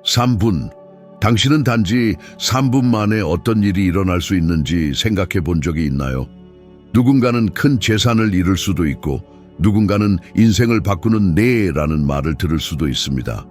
3분. 당신은 단지 3분 만에 어떤 일이 일어날 수 있는지 생각해 본 적이 있나요? 누군가는 큰 재산을 잃을 수도 있고 누군가는 인생을 바꾸는 네라는 말을 들을 수도 있습니다.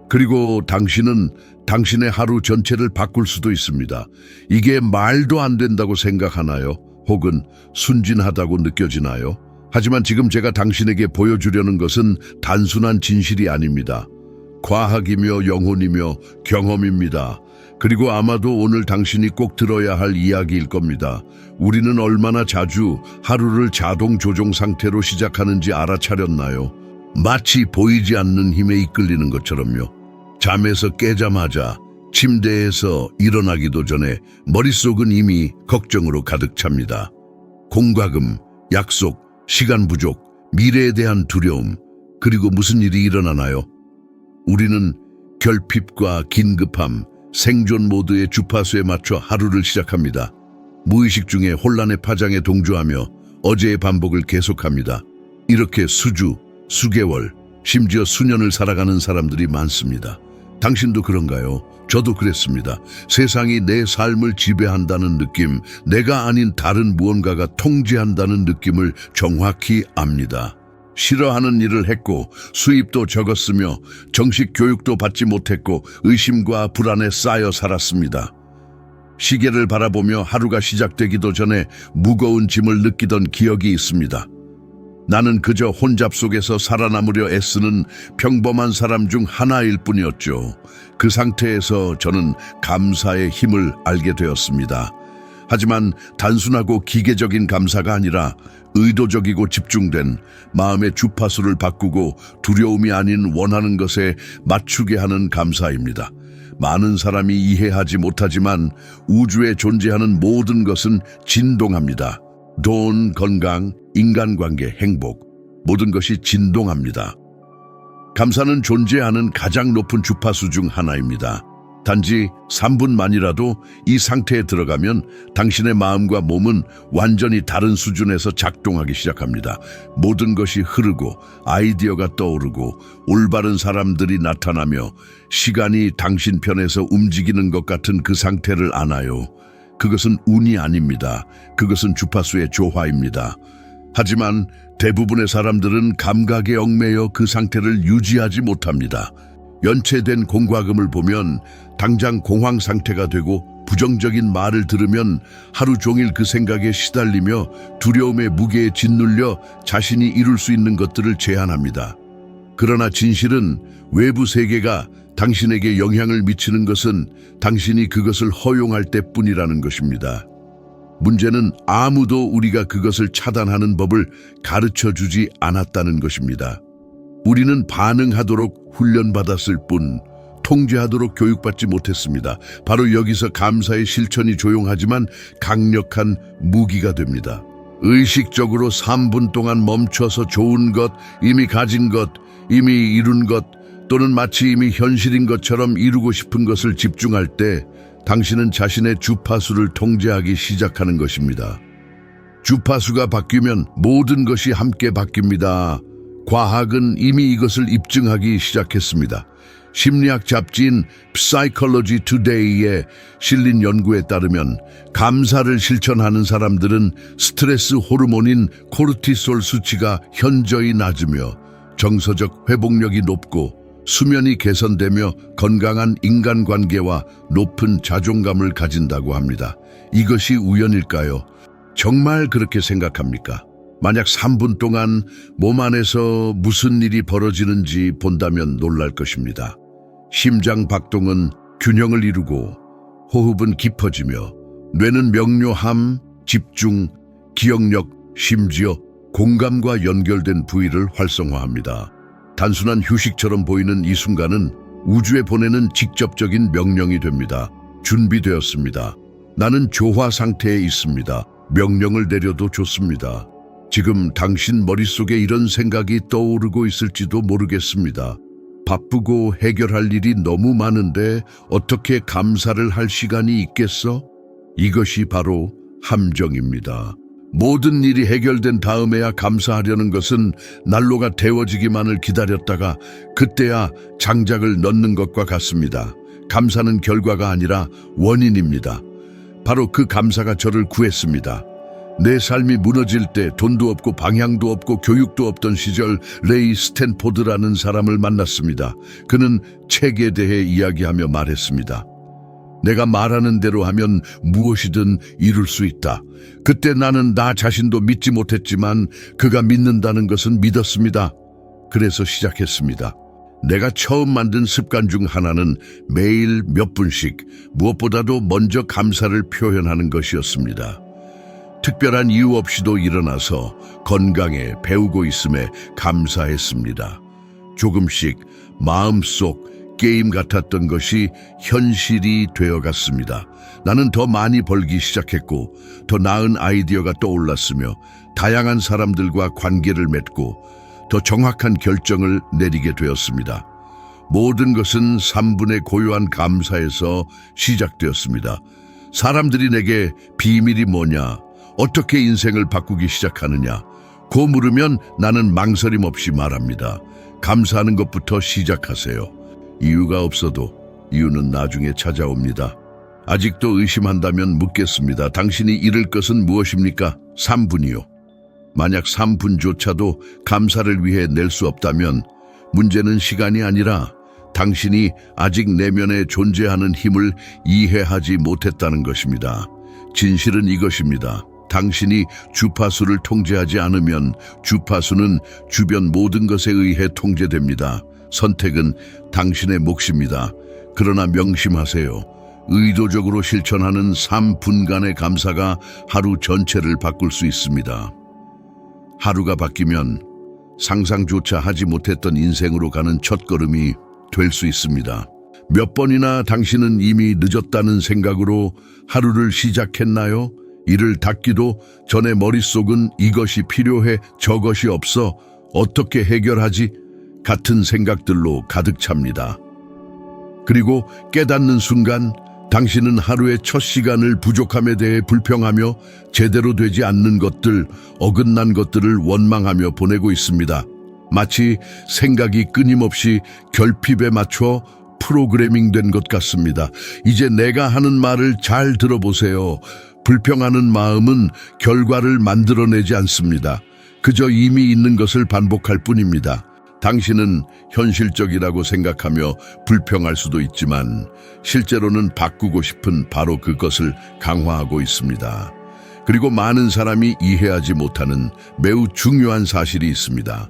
그리고 당신은 당신의 하루 전체를 바꿀 수도 있습니다. 이게 말도 안 된다고 생각하나요? 혹은 순진하다고 느껴지나요? 하지만 지금 제가 당신에게 보여주려는 것은 단순한 진실이 아닙니다. 과학이며 영혼이며 경험입니다. 그리고 아마도 오늘 당신이 꼭 들어야 할 이야기일 겁니다. 우리는 얼마나 자주 하루를 자동 조종 상태로 시작하는지 알아차렸나요? 마치 보이지 않는 힘에 이끌리는 것처럼요. 잠에서 깨자마자 침대에서 일어나기도 전에 머릿속은 이미 걱정으로 가득 찹니다. 공과금, 약속, 시간 부족, 미래에 대한 두려움, 그리고 무슨 일이 일어나나요? 우리는 결핍과 긴급함, 생존 모드의 주파수에 맞춰 하루를 시작합니다. 무의식 중에 혼란의 파장에 동조하며 어제의 반복을 계속합니다. 이렇게 수주, 수개월, 심지어 수년을 살아가는 사람들이 많습니다. 당신도 그런가요? 저도 그랬습니다. 세상이 내 삶을 지배한다는 느낌, 내가 아닌 다른 무언가가 통제한다는 느낌을 정확히 압니다. 싫어하는 일을 했고 수입도 적었으며 정식 교육도 받지 못했고 의심과 불안에 쌓여 살았습니다. 시계를 바라보며 하루가 시작되기도 전에 무거운 짐을 느끼던 기억이 있습니다. 나는 그저 혼잡 속에서 살아남으려 애쓰는 평범한 사람 중 하나일 뿐이었죠. 그 상태에서 저는 감사의 힘을 알게 되었습니다. 하지만 단순하고 기계적인 감사가 아니라 의도적이고 집중된 마음의 주파수를 바꾸고 두려움이 아닌 원하는 것에 맞추게 하는 감사입니다. 많은 사람이 이해하지 못하지만 우주에 존재하는 모든 것은 진동합니다. 돈, 건강, 인간관계, 행복, 모든 것이 진동합니다. 감사는 존재하는 가장 높은 주파수 중 하나입니다. 단지 3분만이라도 이 상태에 들어가면 당신의 마음과 몸은 완전히 다른 수준에서 작동하기 시작합니다. 모든 것이 흐르고 아이디어가 떠오르고 올바른 사람들이 나타나며 시간이 당신 편에서 움직이는 것 같은 그 상태를 아나요? 그것은 운이 아닙니다. 그것은 주파수의 조화입니다. 하지만 대부분의 사람들은 감각에 얽매여 그 상태를 유지하지 못합니다. 연체된 공과금을 보면 당장 공황 상태가 되고 부정적인 말을 들으면 하루 종일 그 생각에 시달리며 두려움의 무게에 짓눌려 자신이 이룰 수 있는 것들을 제한합니다. 그러나 진실은 외부 세계가 당신에게 영향을 미치는 것은 당신이 그것을 허용할 때뿐이라는 것입니다. 문제는 아무도 우리가 그것을 차단하는 법을 가르쳐주지 않았다는 것입니다. 우리는 반응하도록 훈련받았을 뿐 통제하도록 교육받지 못했습니다. 바로 여기서 감사의 실천이 조용하지만 강력한 무기가 됩니다. 의식적으로 3분 동안 멈춰서 좋은 것, 이미 가진 것, 이미 이룬 것, 또는 마치 이미 현실인 것처럼 이루고 싶은 것을 집중할 때 당신은 자신의 주파수를 통제하기 시작하는 것입니다. 주파수가 바뀌면 모든 것이 함께 바뀝니다. 과학은 이미 이것을 입증하기 시작했습니다. 심리학 잡지인 Psychology Today에 실린 연구에 따르면 감사를 실천하는 사람들은 스트레스 호르몬인 코르티솔 수치가 현저히 낮으며 정서적 회복력이 높고 수면이 개선되며 건강한 인간관계와 높은 자존감을 가진다고 합니다. 이것이 우연일까요? 정말 그렇게 생각합니까? 만약 3분 동안 몸 안에서 무슨 일이 벌어지는지 본다면 놀랄 것입니다. 심장 박동은 균형을 이루고 호흡은 깊어지며 뇌는 명료함, 집중, 기억력, 심지어 공감과 연결된 부위를 활성화합니다. 단순한 휴식처럼 보이는 이 순간은 우주에 보내는 직접적인 명령이 됩니다. 준비되었습니다. 나는 조화 상태에 있습니다. 명령을 내려도 좋습니다. 지금 당신 머릿속에 이런 생각이 떠오르고 있을지도 모르겠습니다. 바쁘고 해결할 일이 너무 많은데 어떻게 감사를 할 시간이 있겠어? 이것이 바로 함정입니다. 모든 일이 해결된 다음에야 감사하려는 것은 난로가 데워지기만을 기다렸다가 그때야 장작을 넣는 것과 같습니다. 감사는 결과가 아니라 원인입니다. 바로 그 감사가 저를 구했습니다. 내 삶이 무너질 때 돈도 없고 방향도 없고 교육도 없던 시절 레이 스탠포드라는 사람을 만났습니다. 그는 책에 대해 이야기하며 말했습니다. 내가 말하는 대로 하면 무엇이든 이룰 수 있다. 그때 나는 나 자신도 믿지 못했지만 그가 믿는다는 것은 믿었습니다. 그래서 시작했습니다. 내가 처음 만든 습관 중 하나는 매일 몇 분씩 무엇보다도 먼저 감사를 표현하는 것이었습니다. 특별한 이유 없이도 일어나서 건강에 배우고 있음에 감사했습니다. 조금씩 마음속 게임 같았던 것이 현실이 되어갔습니다. 나는 더 많이 벌기 시작했고 더 나은 아이디어가 떠올랐으며 다양한 사람들과 관계를 맺고 더 정확한 결정을 내리게 되었습니다. 모든 것은 3분의 고요한 감사에서 시작되었습니다. 사람들이 내게 비밀이 뭐냐, 어떻게 인생을 바꾸기 시작하느냐 고 물으면 나는 망설임 없이 말합니다. 감사하는 것부터 시작하세요. 이유가 없어도 이유는 나중에 찾아옵니다. 아직도 의심한다면 묻겠습니다. 당신이 잃을 것은 무엇입니까? 3분이요. 만약 3분조차도 감사를 위해 낼 수 없다면 문제는 시간이 아니라 당신이 아직 내면에 존재하는 힘을 이해하지 못했다는 것입니다. 진실은 이것입니다. 당신이 주파수를 통제하지 않으면 주파수는 주변 모든 것에 의해 통제됩니다. 선택은 당신의 몫입니다. 그러나 명심하세요. 의도적으로 실천하는 3분간의 감사가 하루 전체를 바꿀 수 있습니다. 하루가 바뀌면 상상조차 하지 못했던 인생으로 가는 첫걸음이 될 수 있습니다. 몇 번이나 당신은 이미 늦었다는 생각으로 하루를 시작했나요? 이를 닫기도 전에 머릿속은 이것이 필요해, 저것이 없어, 어떻게 해결하지? 같은 생각들로 가득 찹니다. 그리고 깨닫는 순간 당신은 하루의 첫 시간을 부족함에 대해 불평하며 제대로 되지 않는 것들, 어긋난 것들을 원망하며 보내고 있습니다. 마치 생각이 끊임없이 결핍에 맞춰 프로그래밍된 것 같습니다. 이제 내가 하는 말을 잘 들어보세요. 불평하는 마음은 결과를 만들어내지 않습니다. 그저 이미 있는 것을 반복할 뿐입니다. 당신은 현실적이라고 생각하며 불평할 수도 있지만 실제로는 바꾸고 싶은 바로 그것을 강화하고 있습니다. 그리고 많은 사람이 이해하지 못하는 매우 중요한 사실이 있습니다.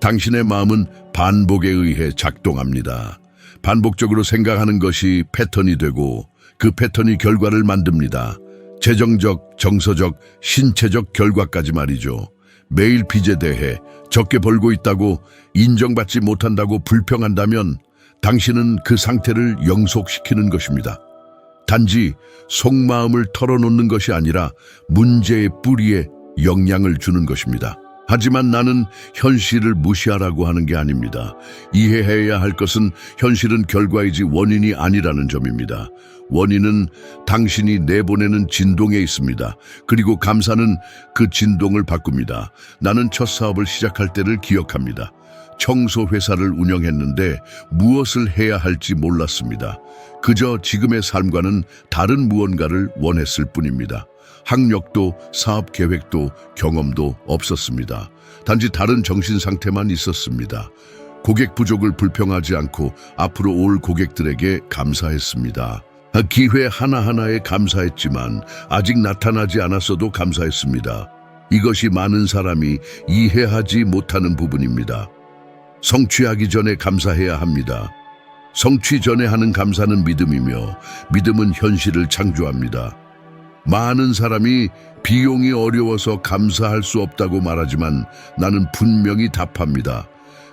당신의 마음은 반복에 의해 작동합니다. 반복적으로 생각하는 것이 패턴이 되고 그 패턴이 결과를 만듭니다. 재정적, 정서적, 신체적 결과까지 말이죠. 매일 빚에 대해 적게 벌고 있다고 인정받지 못한다고 불평한다면 당신은 그 상태를 영속시키는 것입니다. 단지 속마음을 털어놓는 것이 아니라 문제의 뿌리에 영향을 주는 것입니다. 하지만 나는 현실을 무시하라고 하는 게 아닙니다. 이해해야 할 것은 현실은 결과이지 원인이 아니라는 점입니다. 원인은 당신이 내보내는 진동에 있습니다. 그리고 감사는 그 진동을 바꿉니다. 나는 첫 사업을 시작할 때를 기억합니다. 청소 회사를 운영했는데 무엇을 해야 할지 몰랐습니다. 그저 지금의 삶과는 다른 무언가를 원했을 뿐입니다. 학력도 사업 계획도 경험도 없었습니다. 단지 다른 정신 상태만 있었습니다. 고객 부족을 불평하지 않고 앞으로 올 고객들에게 감사했습니다. 기회 하나하나에 감사했지만 아직 나타나지 않았어도 감사했습니다. 이것이 많은 사람이 이해하지 못하는 부분입니다. 성취하기 전에 감사해야 합니다. 성취 전에 하는 감사는 믿음이며 믿음은 현실을 창조합니다. 많은 사람이 비용이 어려워서 감사할 수 없다고 말하지만 나는 분명히 답합니다.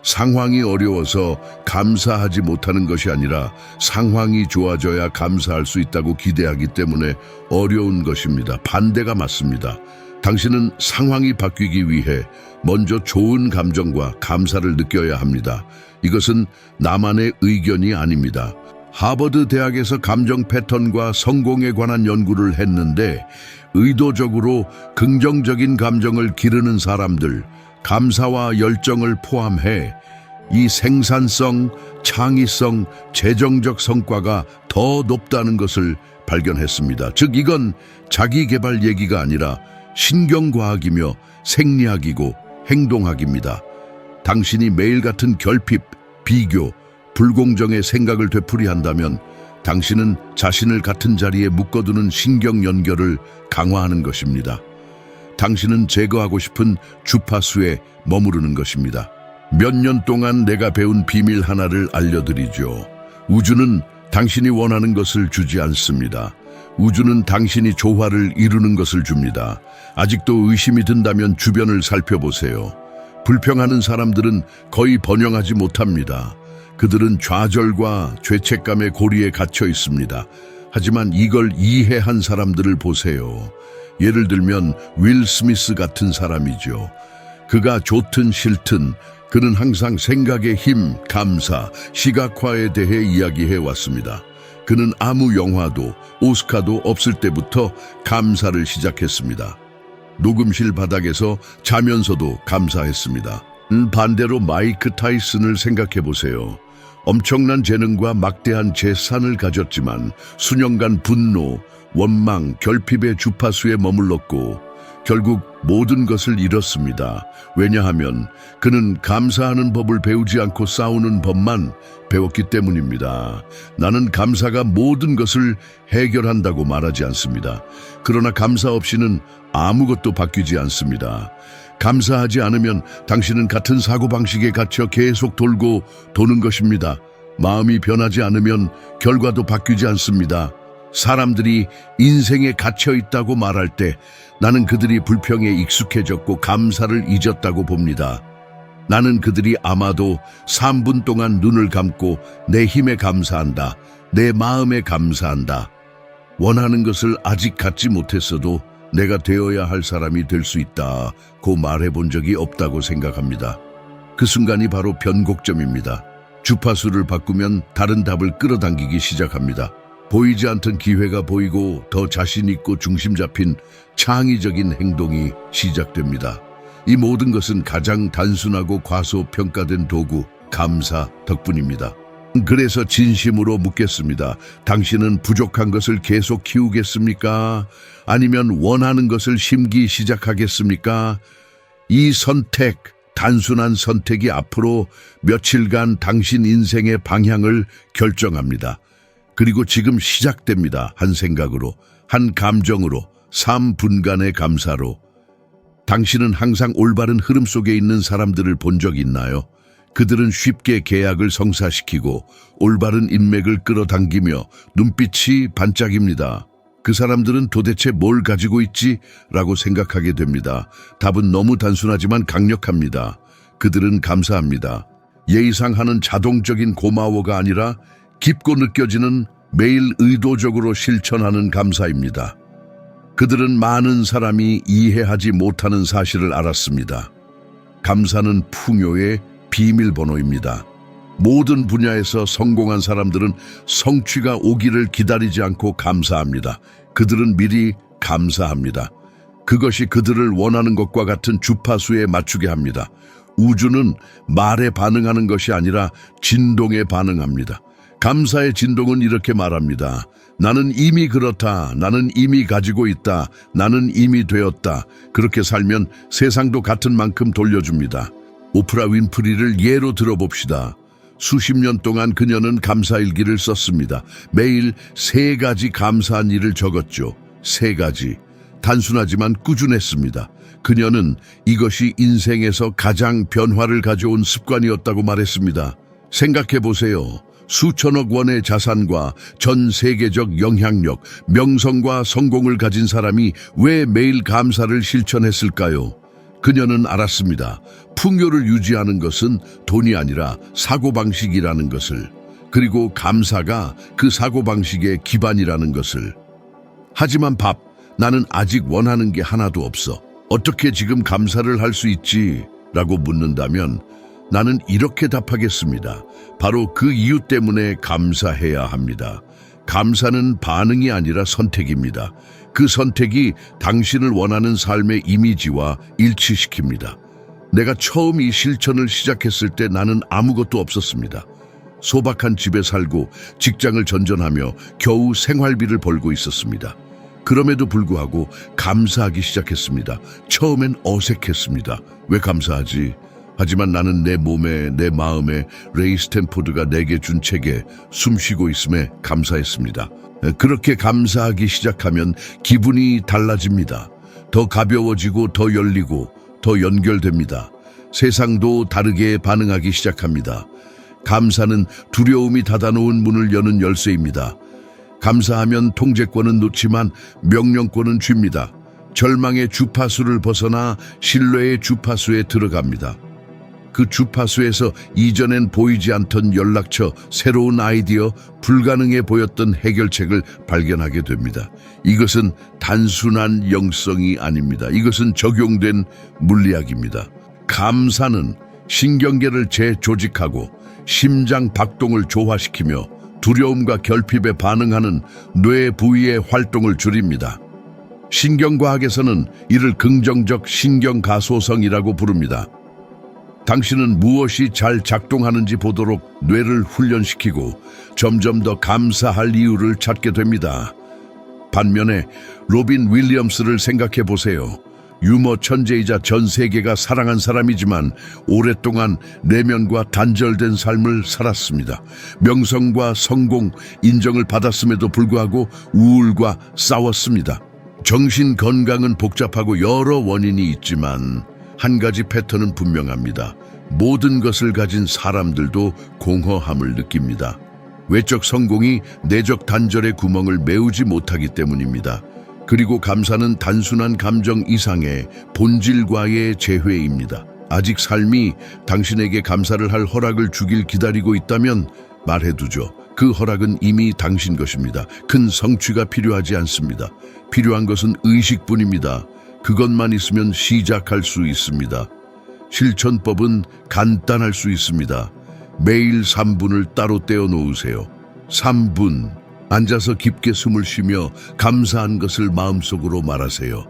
상황이 어려워서 감사하지 못하는 것이 아니라 상황이 좋아져야 감사할 수 있다고 기대하기 때문에 어려운 것입니다. 반대가 맞습니다. 당신은 상황이 바뀌기 위해 먼저 좋은 감정과 감사를 느껴야 합니다. 이것은 나만의 의견이 아닙니다. 하버드 대학에서 감정 패턴과 성공에 관한 연구를 했는데 의도적으로 긍정적인 감정을 기르는 사람들, 감사와 열정을 포함해 이 생산성, 창의성, 재정적 성과가 더 높다는 것을 발견했습니다. 즉 이건 자기개발 얘기가 아니라 신경과학이며 생리학이고 행동학입니다. 당신이 매일 같은 결핍, 비교, 불공정의 생각을 되풀이한다면 당신은 자신을 같은 자리에 묶어두는 신경 연결을 강화하는 것입니다. 당신은 제거하고 싶은 주파수에 머무르는 것입니다. 몇 년 동안 내가 배운 비밀 하나를 알려드리죠. 우주는 당신이 원하는 것을 주지 않습니다. 우주는 당신이 조화를 이루는 것을 줍니다. 아직도 의심이 든다면 주변을 살펴보세요. 불평하는 사람들은 거의 번영하지 못합니다. 그들은 좌절과 죄책감의 고리에 갇혀 있습니다. 하지만 이걸 이해한 사람들을 보세요. 예를 들면 윌 스미스 같은 사람이죠. 그가 좋든 싫든 그는 항상 생각의 힘, 감사, 시각화에 대해 이야기해 왔습니다. 그는 아무 영화도 오스카도 없을 때부터 감사를 시작했습니다. 녹음실 바닥에서 자면서도 감사했습니다. 반대로 마이크 타이슨을 생각해 보세요. 엄청난 재능과 막대한 재산을 가졌지만 수년간 분노, 원망, 결핍의 주파수에 머물렀고 결국 모든 것을 잃었습니다. 왜냐하면 그는 감사하는 법을 배우지 않고 싸우는 법만 배웠기 때문입니다. 나는 감사가 모든 것을 해결한다고 말하지 않습니다. 그러나 감사 없이는 아무것도 바뀌지 않습니다. 감사하지 않으면 당신은 같은 사고방식에 갇혀 계속 돌고 도는 것입니다. 마음이 변하지 않으면 결과도 바뀌지 않습니다. 사람들이 인생에 갇혀 있다고 말할 때 나는 그들이 불평에 익숙해졌고 감사를 잊었다고 봅니다. 나는 그들이 아마도 3분 동안 눈을 감고 내 힘에 감사한다, 내 마음에 감사한다, 원하는 것을 아직 갖지 못했어도 내가 되어야 할 사람이 될 수 있다고 말해본 적이 없다고 생각합니다. 그 순간이 바로 변곡점입니다. 주파수를 바꾸면 다른 답을 끌어당기기 시작합니다. 보이지 않던 기회가 보이고 더 자신 있고 중심 잡힌 창의적인 행동이 시작됩니다. 이 모든 것은 가장 단순하고 과소평가된 도구, 감사 덕분입니다. 그래서 진심으로 묻겠습니다. 당신은 부족한 것을 계속 키우겠습니까? 아니면 원하는 것을 심기 시작하겠습니까? 이 선택, 단순한 선택이 앞으로 며칠간 당신 인생의 방향을 결정합니다. 그리고 지금 시작됩니다. 한 생각으로, 한 감정으로, 3분간의 감사로. 당신은 항상 올바른 흐름 속에 있는 사람들을 본 적 있나요? 그들은 쉽게 계약을 성사시키고 올바른 인맥을 끌어당기며 눈빛이 반짝입니다. 그 사람들은 도대체 뭘 가지고 있지? 라고 생각하게 됩니다. 답은 너무 단순하지만 강력합니다. 그들은 감사합니다. 예의상 하는 자동적인 고마워가 아니라 깊고 느껴지는 매일 의도적으로 실천하는 감사입니다. 그들은 많은 사람이 이해하지 못하는 사실을 알았습니다. 감사는 풍요의 비밀번호입니다. 모든 분야에서 성공한 사람들은 성취가 오기를 기다리지 않고 감사합니다. 그들은 미리 감사합니다. 그것이 그들을 원하는 것과 같은 주파수에 맞추게 합니다. 우주는 말에 반응하는 것이 아니라 진동에 반응합니다. 감사의 진동은 이렇게 말합니다. 나는 이미 그렇다. 나는 이미 가지고 있다. 나는 이미 되었다. 그렇게 살면 세상도 같은 만큼 돌려줍니다. 오프라 윈프리를 예로 들어봅시다. 수십 년 동안 그녀는 감사일기를 썼습니다. 매일 3가지 감사한 일을 적었죠. 3가지. 단순하지만 꾸준했습니다. 그녀는 이것이 인생에서 가장 변화를 가져온 습관이었다고 말했습니다. 생각해 보세요. 수천억 원의 자산과 전 세계적 영향력, 명성과 성공을 가진 사람이 왜 매일 감사를 실천했을까요? 그녀는 알았습니다. 풍요를 유지하는 것은 돈이 아니라 사고방식이라는 것을, 그리고 감사가 그 사고방식의 기반이라는 것을. 하지만 나는 아직 원하는 게 하나도 없어. 어떻게 지금 감사를 할 수 있지? 라고 묻는다면 나는 이렇게 답하겠습니다. 바로 그 이유 때문에 감사해야 합니다. 감사는 반응이 아니라 선택입니다. 그 선택이 당신을 원하는 삶의 이미지와 일치시킵니다. 내가 처음 이 실천을 시작했을 때 나는 아무것도 없었습니다. 소박한 집에 살고 직장을 전전하며 겨우 생활비를 벌고 있었습니다. 그럼에도 불구하고 감사하기 시작했습니다. 처음엔 어색했습니다. 왜 감사하지? 하지만 나는 내 몸에, 내 마음에 레이 스탠포드가 내게 준 책에 숨쉬고 있음에 감사했습니다. 그렇게 감사하기 시작하면 기분이 달라집니다. 더 가벼워지고 더 열리고 더 연결됩니다. 세상도 다르게 반응하기 시작합니다. 감사는 두려움이 닫아놓은 문을 여는 열쇠입니다. 감사하면 통제권은 놓지만 명령권은 쥡니다. 절망의 주파수를 벗어나 신뢰의 주파수에 들어갑니다. 그 주파수에서 이전엔 보이지 않던 연락처, 새로운 아이디어, 불가능해 보였던 해결책을 발견하게 됩니다. 이것은 단순한 영성이 아닙니다. 이것은 적용된 물리학입니다. 감사는 신경계를 재조직하고 심장 박동을 조화시키며 두려움과 결핍에 반응하는 뇌 부위의 활동을 줄입니다. 신경과학에서는 이를 긍정적 신경가소성이라고 부릅니다. 당신은 무엇이 잘 작동하는지 보도록 뇌를 훈련시키고 점점 더 감사할 이유를 찾게 됩니다. 반면에 로빈 윌리엄스를 생각해 보세요. 유머 천재이자 전 세계가 사랑한 사람이지만 오랫동안 내면과 단절된 삶을 살았습니다. 명성과 성공, 인정을 받았음에도 불구하고 우울과 싸웠습니다. 정신 건강은 복잡하고 여러 원인이 있지만 한 가지 패턴은 분명합니다. 모든 것을 가진 사람들도 공허함을 느낍니다. 외적 성공이 내적 단절의 구멍을 메우지 못하기 때문입니다. 그리고 감사는 단순한 감정 이상의 본질과의 재회입니다. 아직 삶이 당신에게 감사를 할 허락을 주길 기다리고 있다면 말해두죠. 그 허락은 이미 당신 것입니다. 큰 성취가 필요하지 않습니다. 필요한 것은 의식뿐입니다. 그것만 있으면 시작할 수 있습니다. 실천법은 간단할 수 있습니다. 매일 3분을 따로 떼어 놓으세요. 3분. 앉아서 깊게 숨을 쉬며 감사한 것을 마음속으로 말하세요.